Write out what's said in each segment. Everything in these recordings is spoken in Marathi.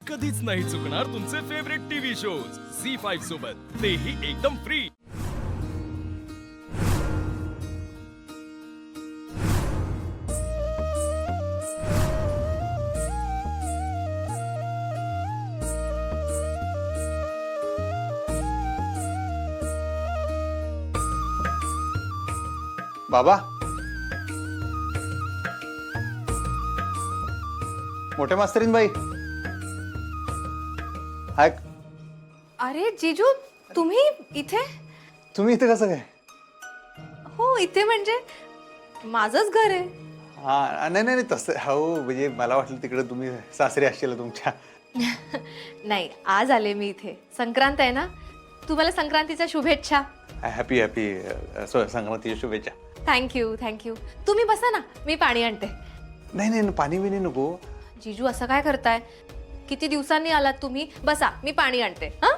कधीच नाही चुकणार तुमचे फेवरेट टीव्ही शोज झी5 सोबत, तेही एकदम फ्री। बाबा, मोठे मास्तरीन बाई हाय। अरे जीजू, तुम्ही इथे? तुम्ही इथे कसं काय? हो, इथे म्हणजे माझंच घर आहे। हा, नाही नाही तसं हो, म्हणजे मला वाटलं तिकडे तुम्ही सासरी असशील तुमच्या। नाही, आज आले मी इथे। संक्रांत आहे ना, तुम्हाला संक्रांतीच्या शुभेच्छा। हॅपी हॅपी संक्रांतीच्या शुभेच्छा। Thank you thank you. तुम्ही बसा ना, मी पाणी आणते। नाही नाही पाणी बिणी नको। जीजू असं काय करताय? किती दिवसांनी आलात तुम्ही? बसा, मी पाणी आणते। हा,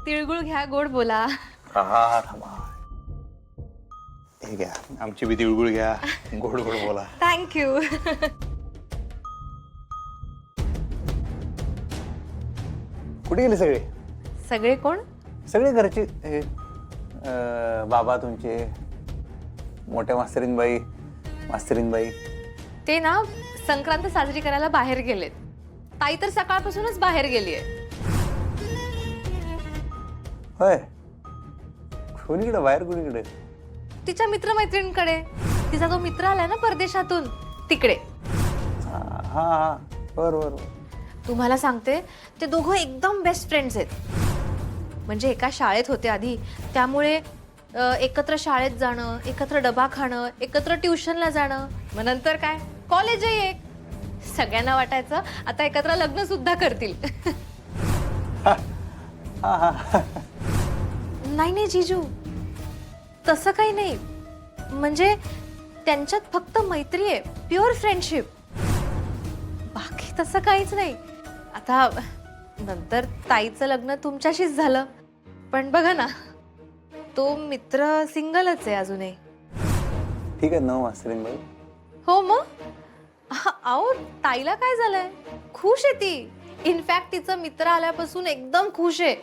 तिळगुळ घ्या, गोड बोला। हा थांबा, हे घ्या, आमची बी तिळगुळ घ्या, गोड गोड बोला। थँक्यू। कुठे गेले सगळे? सगळे कोण? सगळे घरचे बाबा तुमचे, मोठ्या मास्तरीनबाई, मास्तरीनबाई। ते ना संक्रांत साजरी करायला बाहेर गेलेत। ताई तर सकाळपासूनच बाहेर गेलीये। होय, कोणीकडे बाहेर? कोणीकडे? तिच्या मित्रमैत्रिणींकडे। तिचा जो मित्र आलाय ना परदेशातून, तिकडे। हा हा, बरोबर। तुम्हाला सांगते, ते दोघं एकदम बेस्ट फ्रेंड्स आहेत। म्हणजे एका शाळेत होते आधी, त्यामुळे एकत्र शाळेत जाणं, एकत्र डबा खाणं, एकत्र ट्युशनला जाणं, मग नंतर काय कॉलेजही एक। सगळ्यांना वाटायचं आता एकत्र लग्न सुद्धा करतील। नाही नाही जीजू, तसं काही नाही। म्हणजे त्यांच्यात फक्त मैत्री आहे, प्युअर फ्रेंडशिप, बाकी तसं काहीच नाही। आता नंतर ताईचं लग्न तुमच्याशीच झालं, पण बघा ना, तो मित्र सिंगलच आहे अजूनही। ठीक आहे ना मास्तरीनबाई? हो मग, अहो ताईला काय झालंय? खुश आहे ती। इनफॅक्ट तिचं मित्र आल्यापासून एकदम खुश आहे।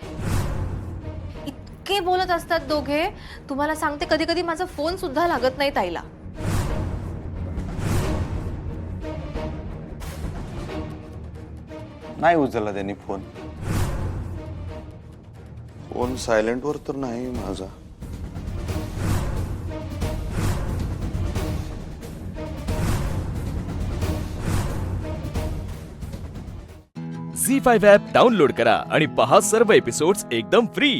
इतके बोलत असतात दोघे, तुम्हाला सांगते कधी कधी माझा फोन सुद्धा लागत नाही ताईला। नाही उचलला त्यांनी फोन। फोन सायलेंटवर तर नाही माझा। झी5 ॲप डाउनलोड करा आणि पहा सर्व एपिसोड्स एकदम फ्री।